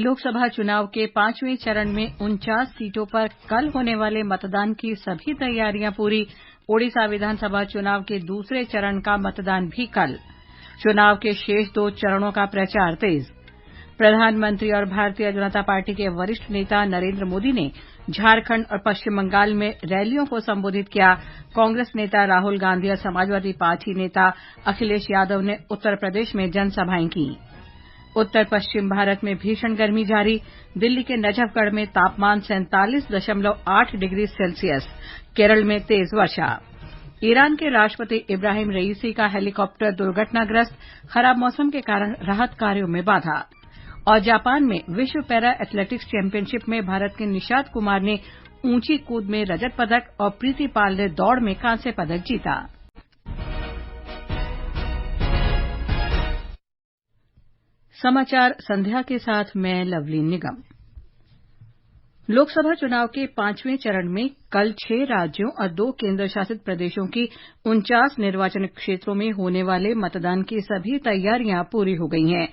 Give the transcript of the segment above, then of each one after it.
लोकसभा चुनाव के 5वें चरण में 49 सीटों पर कल होने वाले मतदान की सभी तैयारियां पूरी। ओडिशा विधानसभा चुनाव के दूसरे चरण का मतदान भी कल। चुनाव के शेष 2 चरणों का प्रचार तेज। प्रधानमंत्री और भारतीय जनता पार्टी के वरिष्ठ नेता नरेंद्र मोदी ने झारखंड और पश्चिम बंगाल में रैलियों को संबोधित किया। कांग्रेस नेता राहुल गांधी और समाजवादी पार्टी नेता अखिलेश यादव ने उत्तर प्रदेश में जनसभाएं की। उत्तर पश्चिम भारत में भीषण गर्मी जारी। दिल्ली के नजफगढ़ में तापमान 47.8 डिग्री सेल्सियस। केरल में तेज वर्षा। ईरान के राष्ट्रपति इब्राहिम रईसी का हेलीकॉप्टर दुर्घटनाग्रस्त। खराब मौसम के कारण राहत कार्यों में बाधा। और जापान में विश्व पैरा एथलेटिक्स चैंपियनशिप में भारत के निषाद कुमार ने ऊंची कूद में रजत पदक और प्रीति पाल ने दौड़ में कांस्य पदक जीता। समाचार संध्या के साथ मैं लवलीन निगम। लोकसभा चुनाव के 5वें चरण में कल 6 राज्यों और 2 केंद्र शासित प्रदेशों की 49 निर्वाचन क्षेत्रों में होने वाले मतदान की सभी तैयारियां पूरी हो गई हैं।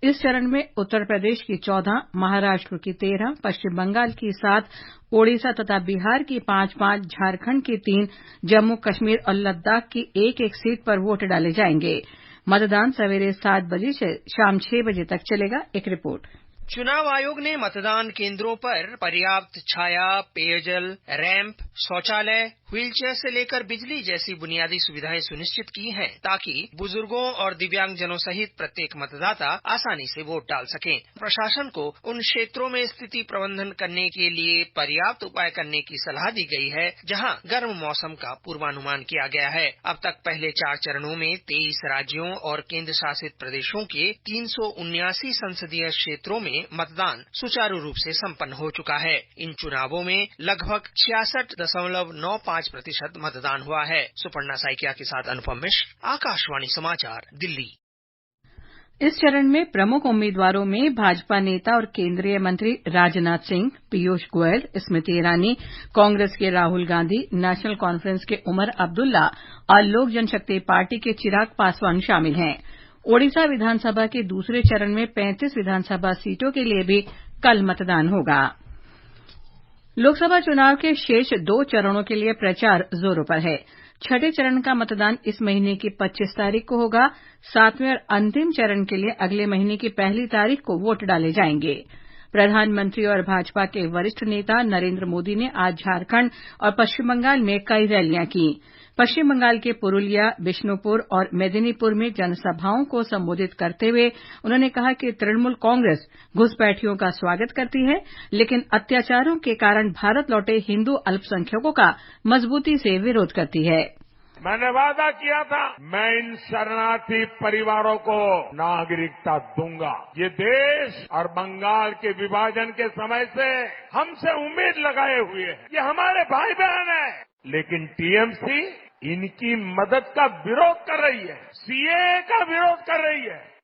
इस चरण में उत्तर प्रदेश की 14, महाराष्ट्र की 13, पश्चिम बंगाल की 7, ओडिशा तथा बिहार की 5-5, झारखंड की 3, जम्मू कश्मीर और लद्दाख की 1-1 सीट पर वोट डाले जाएंगे। मतदान सवेरे 7 बजे से शाम 6 बजे तक चलेगा। एक रिपोर्ट। चुनाव आयोग ने मतदान केंद्रों पर पर्याप्त छाया, पेयजल, रैंप, शौचालय, व्हीलचेयर से लेकर बिजली जैसी बुनियादी सुविधाएं सुनिश्चित की हैं, ताकि बुजुर्गों और दिव्यांगजनों सहित प्रत्येक मतदाता आसानी से वोट डाल सकें। प्रशासन को उन क्षेत्रों में स्थिति प्रबंधन करने के लिए पर्याप्त उपाय करने की सलाह दी गई है, जहां गर्म मौसम का पूर्वानुमान किया गया है। अब तक पहले 4 चरणों में 23 राज्यों और केंद्र शासित प्रदेशों के 379 संसदीय क्षेत्रों में मतदान सुचारू रूप से संपन्न हो चुका है। इन चुनावों में लगभग 66.95% मतदान हुआ है। सुपर्णा साइकिया के साथ अनुपम मिश्र, आकाशवाणी समाचार, दिल्ली। इस चरण में प्रमुख उम्मीदवारों में भाजपा नेता और केंद्रीय मंत्री राजनाथ सिंह, पीयूष गोयल, स्मृति ईरानी, कांग्रेस के राहुल गांधी, नेशनल कॉन्फ्रेंस के उमर अब्दुल्ला और लोक जनशक्ति पार्टी के चिराग पासवान शामिल हैं। ओडिशा विधानसभा के दूसरे चरण में 35 विधानसभा सीटों के लिए भी कल मतदान होगा। लोकसभा चुनाव के शेष 2 चरणों के लिए प्रचार जोरों पर है। 6ठे चरण का मतदान इस महीने की 25 तारीख को होगा। 7वें और अंतिम चरण के लिए अगले महीने की 1 तारीख को वोट डाले जाएंगे। प्रधानमंत्री और भाजपा के वरिष्ठ नेता नरेंद्र मोदी ने आज झारखंड और पश्चिम बंगाल में कई रैलियां की। पश्चिम बंगाल के पुरुलिया, बिष्णुपुर और मेदिनीपुर में जनसभाओं को संबोधित करते हुए उन्होंने कहा कि तृणमूल कांग्रेस घुसपैठियों का स्वागत करती है, लेकिन अत्याचारों के कारण भारत लौटे हिंदू अल्पसंख्यकों का मजबूती से विरोध करती है। मैंने वादा किया था, मैं इन शरणार्थी परिवारों को नागरिकता दूंगा। ये देश और बंगाल के विभाजन के समय से हमसे उम्मीद लगाए हुए है। ये हमारे भाई बहन है, लेकिन टीएमसी इनकी मदद का विरोध कर रही है, सीएए का विरोध कर रही है।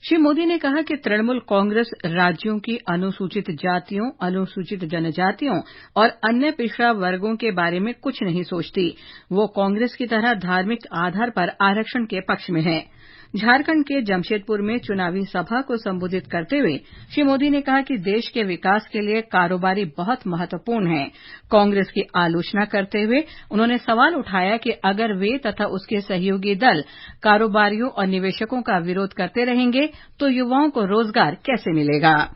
श्री मोदी ने कहा कि तृणमूल कांग्रेस राज्यों की अनुसूचित जातियों, अनुसूचित जनजातियों और अन्य पिछड़ा वर्गों के बारे में कुछ नहीं सोचती। वो कांग्रेस की तरह धार्मिक आधार पर आरक्षण के पक्ष में है। झारखंड के जमशेदपुर में चुनावी सभा को संबोधित करते हुए श्री मोदी ने कहा कि देश के विकास के लिए कारोबारी बहुत महत्वपूर्ण है। कांग्रेस की आलोचना करते हुए उन्होंने सवाल उठाया कि अगर वे तथा उसके सहयोगी दल कारोबारियों और निवेशकों का विरोध करते रहेंगे तो युवाओं को रोजगार कैसे मिलेगा।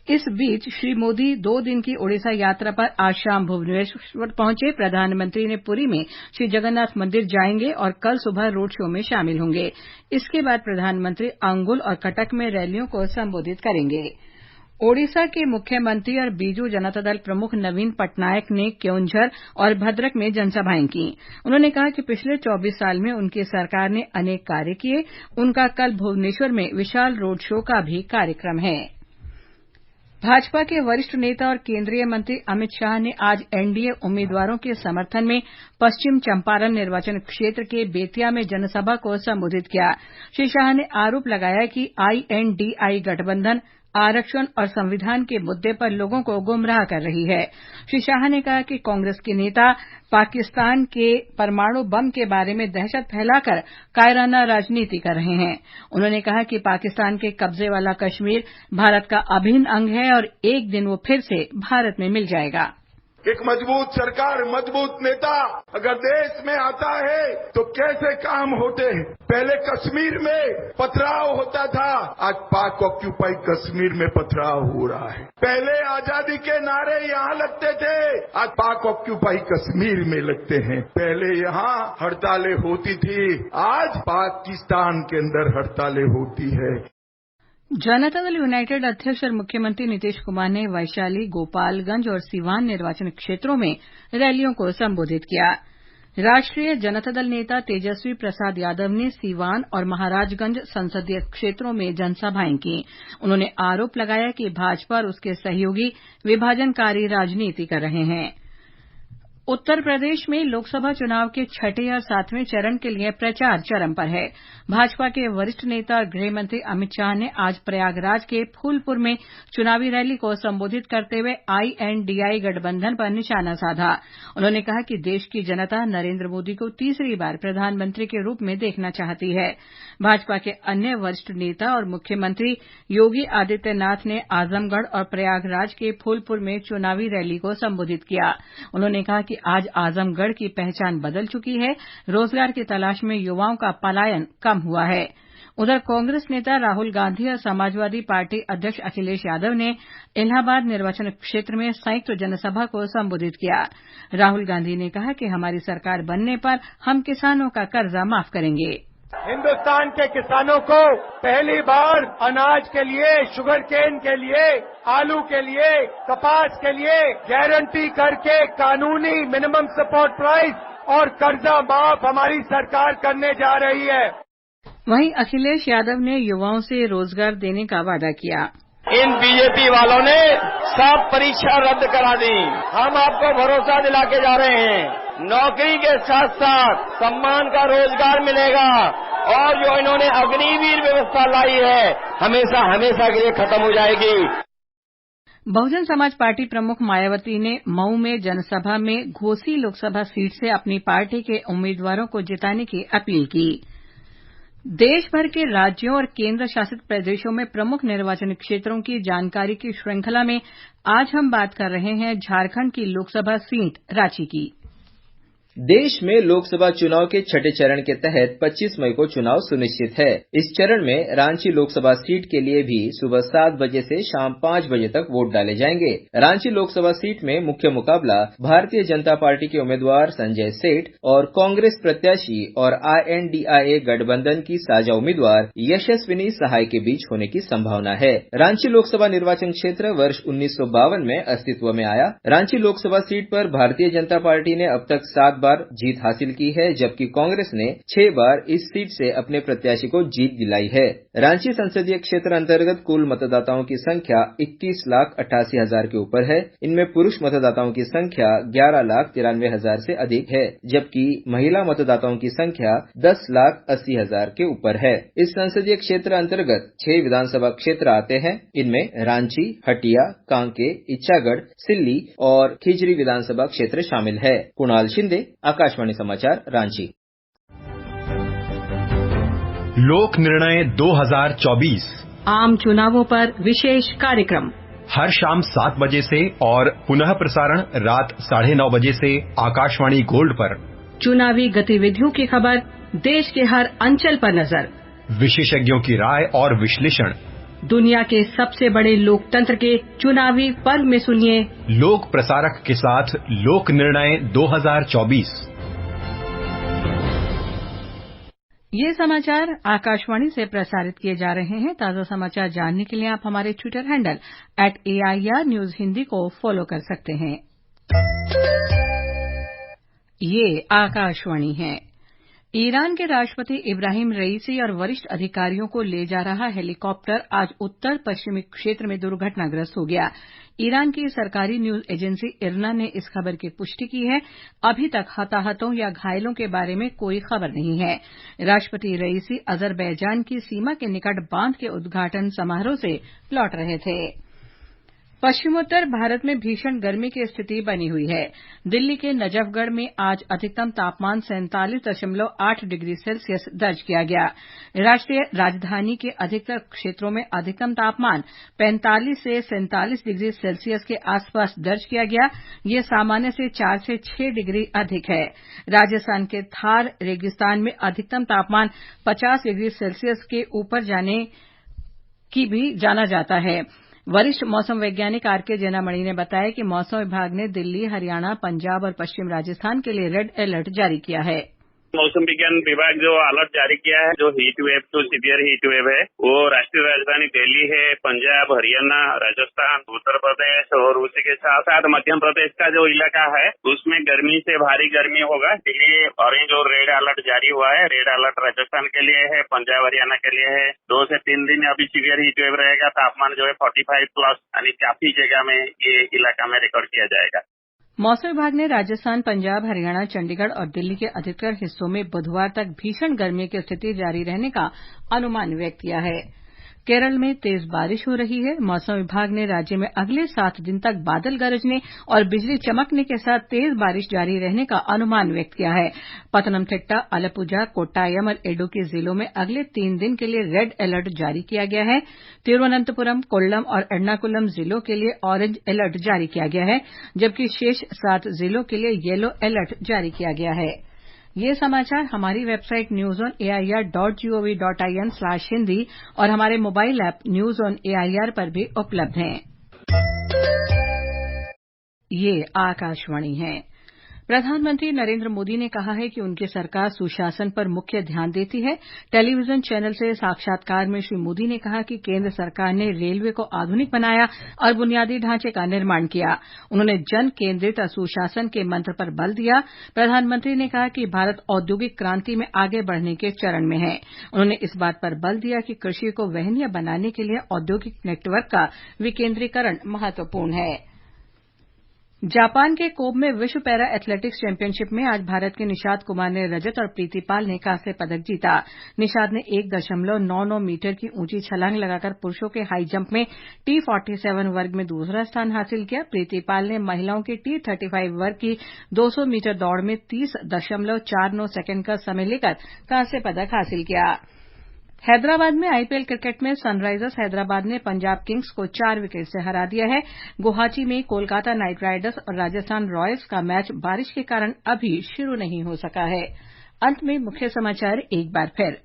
इस बीच श्री मोदी 2 दिन की ओडिशा यात्रा पर आज शाम भुवनेश्वर पहुंचे। प्रधानमंत्री ने पुरी में श्री जगन्नाथ मंदिर जाएंगे और कल सुबह रोड शो में शामिल होंगे। इसके बाद प्रधानमंत्री अंगुल और कटक में रैलियों को संबोधित करेंगे। ओडिशा के मुख्यमंत्री और बीजू जनता दल प्रमुख नवीन पटनायक ने केओंझर और भद्रक में जनसभाएं की। उन्होंने कहा कि पिछले 24 साल में उनकी सरकार ने अनेक कार्य किए। उनका कल भुवनेश्वर में विशाल रोड शो का भी कार्यक्रम है। भाजपा के वरिष्ठ नेता और केंद्रीय मंत्री अमित शाह ने आज एनडीए उम्मीदवारों के समर्थन में पश्चिम चंपारण निर्वाचन क्षेत्र के बेतिया में जनसभा को संबोधित किया। श्री शाह ने आरोप लगाया कि आईएनडीआई गठबंधन आरक्षण और संविधान के मुद्दे पर लोगों को गुमराह कर रही है। श्री शाह ने कहा कि कांग्रेस के नेता पाकिस्तान के परमाणु बम के बारे में दहशत फैलाकर कायराना राजनीति कर रहे हैं। उन्होंने कहा कि पाकिस्तान के कब्जे वाला कश्मीर भारत का अभिन्न अंग है और एक दिन वो फिर से भारत में मिल जाएगा। एक मजबूत सरकार, मजबूत नेता अगर देश में आता है तो कैसे काम होते हैं। पहले कश्मीर में पथराव होता था, आज पाक ऑक्यूपाई कश्मीर में पथराव हो रहा है। पहले आजादी के नारे यहाँ लगते थे, आज पाक ऑक्यूपाई कश्मीर में लगते हैं। पहले यहाँ हड़तालें होती थी, आज पाकिस्तान के अंदर हड़तालें होती है। जनता दल यूनाइटेड अध्यक्ष और मुख्यमंत्री नीतीश कुमार ने वैशाली, गोपालगंज और सीवान निर्वाचन क्षेत्रों में रैलियों को संबोधित किया। राष्ट्रीय जनता दल नेता तेजस्वी प्रसाद यादव ने सीवान और महाराजगंज संसदीय क्षेत्रों में जनसभाएं की। उन्होंने आरोप लगाया कि भाजपा और उसके सहयोगी विभाजनकारी राजनीति कर रहे हैं। उत्तर प्रदेश में लोकसभा चुनाव के छठे और सातवें चरण के लिए प्रचार चरम पर है। भाजपा के वरिष्ठ नेता और गृह मंत्री अमित शाह ने आज प्रयागराज के फूलपुर में चुनावी रैली को संबोधित करते हुए आईएनडीआई गठबंधन पर निशाना साधा। उन्होंने कहा कि देश की जनता नरेंद्र मोदी को तीसरी बार प्रधानमंत्री के रूप में देखना चाहती है। भाजपा के अन्य वरिष्ठ नेता और मुख्यमंत्री योगी आदित्यनाथ ने आजमगढ़ और प्रयागराज के फूलपुर में चुनावी रैली को संबोधित किया। उन्होंने कहा कि आज आजमगढ़ की पहचान बदल चुकी है। रोजगार की तलाश में युवाओं का पलायन कम हुआ है। उधर कांग्रेस नेता राहुल गांधी और समाजवादी पार्टी अध्यक्ष अखिलेश यादव ने इलाहाबाद निर्वाचन क्षेत्र में संयुक्त जनसभा को संबोधित किया। राहुल गांधी ने कहा कि हमारी सरकार बनने पर हम किसानों का कर्जा माफ करेंगे। हिंदुस्तान के किसानों को पहली बार अनाज के लिए, शुगर केन के लिए, आलू के लिए, कपास के लिए गारंटी करके कानूनी मिनिमम सपोर्ट प्राइस और कर्जा माफ हमारी सरकार करने जा रही है। वहीं अखिलेश यादव ने युवाओं से रोजगार देने का वादा किया। इन बीजेपी वालों ने सब परीक्षा रद्द करा दी। हम आपको भरोसा दिला के जा रहे हैं, नौकरी के साथ साथ सम्मान का रोजगार मिलेगा और जो इन्होंने अग्निवीर व्यवस्था लाई है हमेशा हमेशा के लिए खत्म हो जाएगी। बहुजन समाज पार्टी प्रमुख मायावती ने मऊ में जनसभा में घोसी लोकसभा सीट से अपनी पार्टी के उम्मीदवारों को जिताने की अपील की। देश भर के राज्यों और केंद्र शासित प्रदेशों में प्रमुख निर्वाचन क्षेत्रों की जानकारी की श्रृंखला में आज हम बात कर रहे हैं झारखंड की लोकसभा सीट रांची की। देश में लोकसभा चुनाव के छठे चरण के तहत 25 मई को चुनाव सुनिश्चित है। इस चरण में रांची लोकसभा सीट के लिए भी सुबह 7 बजे से शाम 5 बजे तक वोट डाले जाएंगे। रांची लोकसभा सीट में मुख्य मुकाबला भारतीय जनता पार्टी के उम्मीदवार संजय सेठ और कांग्रेस प्रत्याशी और आईएनडीआई गठबंधन की साझा उम्मीदवार यशस्विनी सहाय के बीच होने की संभावना है। रांची लोकसभा निर्वाचन क्षेत्र वर्ष 1952 में अस्तित्व में आया। रांची लोकसभा सीट पर भारतीय जनता पार्टी ने अब तक 7 बार जीत हासिल की है, जबकि कांग्रेस ने 6 बार इस सीट से अपने प्रत्याशी को जीत दिलाई है। रांची संसदीय क्षेत्र अंतर्गत कुल मतदाताओं की संख्या 21,88,000 के ऊपर है। इनमें पुरुष मतदाताओं की संख्या 11,93,000 से अधिक है, जबकि महिला मतदाताओं की संख्या 10,80,000 के ऊपर है। इस संसदीय क्षेत्र अंतर्गत 6 विधानसभा क्षेत्र आते हैं। इनमें रांची, हटिया, कांके, इच्छागढ़, सिल्ली और खिजरी विधानसभा क्षेत्र शामिल है। कुणाल शिंदे, आकाशवाणी समाचार, रांची। लोक निर्णय 2024 आम चुनावों पर विशेष कार्यक्रम हर शाम 7 बजे से और पुनः प्रसारण रात 9:30 बजे से आकाशवाणी गोल्ड पर। चुनावी गतिविधियों की खबर, देश के हर अंचल पर नजर, विशेषज्ञों की राय और विश्लेषण। दुनिया के सबसे बड़े लोकतंत्र के चुनावी पर्व में सुनिए लोक प्रसारक के साथ लोक निर्णय 2024। ये समाचार आकाशवाणी से प्रसारित किए जा रहे हैं। ताजा समाचार जानने के लिए आप हमारे Twitter handle @AIR News Hindi को फॉलो कर सकते हैं। ये आकाशवाणी है। ईरान के राष्ट्रपति इब्राहिम रईसी और वरिष्ठ अधिकारियों को ले जा रहा हेलीकॉप्टर आज उत्तर पश्चिमी क्षेत्र में दुर्घटनाग्रस्त हो गया। ईरान की सरकारी न्यूज एजेंसी इरना ने इस खबर की पुष्टि की है। अभी तक हताहतों या घायलों के बारे में कोई खबर नहीं है। राष्ट्रपति रईसी अजरबैजान की सीमा के निकट बांध के उद्घाटन समारोह से लौट रहे थे। पश्चिमोत्तर भारत में भीषण गर्मी की स्थिति बनी हुई है। दिल्ली के नजफगढ़ में आज अधिकतम तापमान 47.8 डिग्री सेल्सियस दर्ज किया गया। राष्ट्रीय राजधानी के अधिकतर क्षेत्रों में अधिकतम तापमान 45 से 47 डिग्री सेल्सियस के आसपास दर्ज किया गया। ये सामान्य से 4 से 6 डिग्री अधिक है। राजस्थान के थार रेगिस्तान में अधिकतम तापमान 50 डिग्री सेल्सियस के ऊपर जाने की भी जाना जाता है। वरिष्ठ मौसम वैज्ञानिक आरके जेनामणि ने बताया कि मौसम विभाग ने दिल्ली, हरियाणा, पंजाब और पश्चिम राजस्थान के लिए रेड अलर्ट जारी किया है। मौसम विज्ञान विभाग जो अलर्ट जारी किया है, जो heat wave to severe heat wave है, वो राष्ट्रीय राजधानी दिल्ली है, पंजाब, हरियाणा, राजस्थान, उत्तर प्रदेश और उसी के साथ साथ मध्य प्रदेश का जो इलाका है उसमें गर्मी से भारी गर्मी होगा। इसलिए ऑरेंज और रेड अलर्ट जारी हुआ है। रेड अलर्ट राजस्थान के लिए है, पंजाब हरियाणा के लिए है। 2 से 3 दिन अभी सीवियर हीट वेव रहेगा। तापमान जो है 45 प्लस यानी काफी जगह में ये इलाका में रिकॉर्ड किया जाएगा। मौसम विभाग ने राजस्थान, पंजाब, हरियाणा, चंडीगढ़ और दिल्ली के अधिकतर हिस्सों में बुधवार तक भीषण गर्मी की स्थिति जारी रहने का अनुमान व्यक्त किया है। केरल में तेज बारिश हो रही है। मौसम विभाग ने राज्य में अगले 7 दिन तक बादल गरजने और बिजली चमकने के साथ तेज बारिश जारी रहने का अनुमान व्यक्त किया है। पतनमथिट्टा, आलपुझा, कोट्टायम और इडुक्की जिलों में अगले 3 दिन के लिए रेड अलर्ट जारी किया गया है। तिरुवनंतपुरम, कोल्लम और एर्नाकुलम जिलों के लिए ऑरेंज अलर्ट जारी किया गया है, जबकि शेष 7 जिलों के लिए येलो अलर्ट जारी किया गया है। ये समाचार हमारी वेबसाइट newsonair.gov.in/हिंदी और हमारे mobile app news on AIR पर भी उपलब्ध हैं। ये आकाशवाणी है। प्रधानमंत्री नरेंद्र मोदी ने कहा है कि उनकी सरकार सुशासन पर मुख्य ध्यान देती है। टेलीविजन चैनल से साक्षात्कार में श्री मोदी ने कहा कि केंद्र सरकार ने रेलवे को आधुनिक बनाया और बुनियादी ढांचे का निर्माण किया। उन्होंने जन केंद्रित सुशासन के मंत्र पर बल दिया। प्रधानमंत्री ने कहा कि भारत औद्योगिक क्रांति में आगे बढ़ने के चरण में है। उन्होंने इस बात पर बल दिया कि कृषि को वहनीय बनाने के लिए औद्योगिक नेटवर्क का विकेंद्रीकरण महत्वपूर्ण है। जापान के कोब में विश्व पैरा एथलेटिक्स चैंपियनशिप में आज भारत के निषाद कुमार ने रजत और प्रीति पाल ने कांस्य पदक जीता। निषाद ने 1.99 मीटर की ऊंची छलांग लगाकर पुरुषों के हाई जंप में T47 वर्ग में दूसरा स्थान हासिल किया। प्रीति पाल ने महिलाओं की T35 वर्ग की 200 मीटर दौड़ में 30.49 सेकंड का समय लेकर कांस्य पदक हासिल किया। हैदराबाद में आईपीएल क्रिकेट में सनराइजर्स हैदराबाद ने पंजाब किंग्स को 4 विकेट से हरा दिया है। गुवाहाटी में कोलकाता नाइट राइडर्स और राजस्थान रॉयल्स का मैच बारिश के कारण अभी शुरू नहीं हो सका है। अंत में मुख्य समाचार एक बार फिर।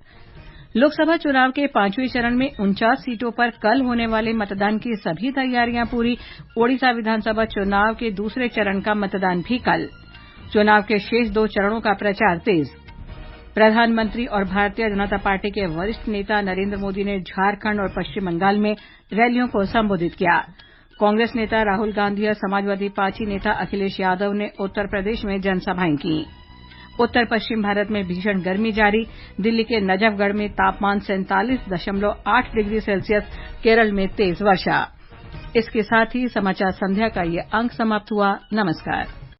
लोकसभा चुनाव के 5वें चरण में 49 सीटों पर कल होने वाले मतदान की सभी तैयारियां पूरी। ओडिशा विधानसभा चुनाव के दूसरे चरण का मतदान भी कल। चुनाव के शेष 2 चरणों का प्रचार तेज। प्रधानमंत्री और भारतीय जनता पार्टी के वरिष्ठ नेता नरेंद्र मोदी ने झारखंड और पश्चिम बंगाल में रैलियों को संबोधित किया। कांग्रेस नेता राहुल गांधी और समाजवादी पार्टी नेता अखिलेश यादव ने उत्तर प्रदेश में जनसभाएं की। उत्तर पश्चिम भारत में भीषण गर्मी जारी। दिल्ली के नजफगढ़ में तापमान 47.8 डिग्री सेल्सियस। केरल में तेज वर्षा। इसके साथ ही समाचार संध्या का ये अंक समाप्त हुआ। नमस्कार।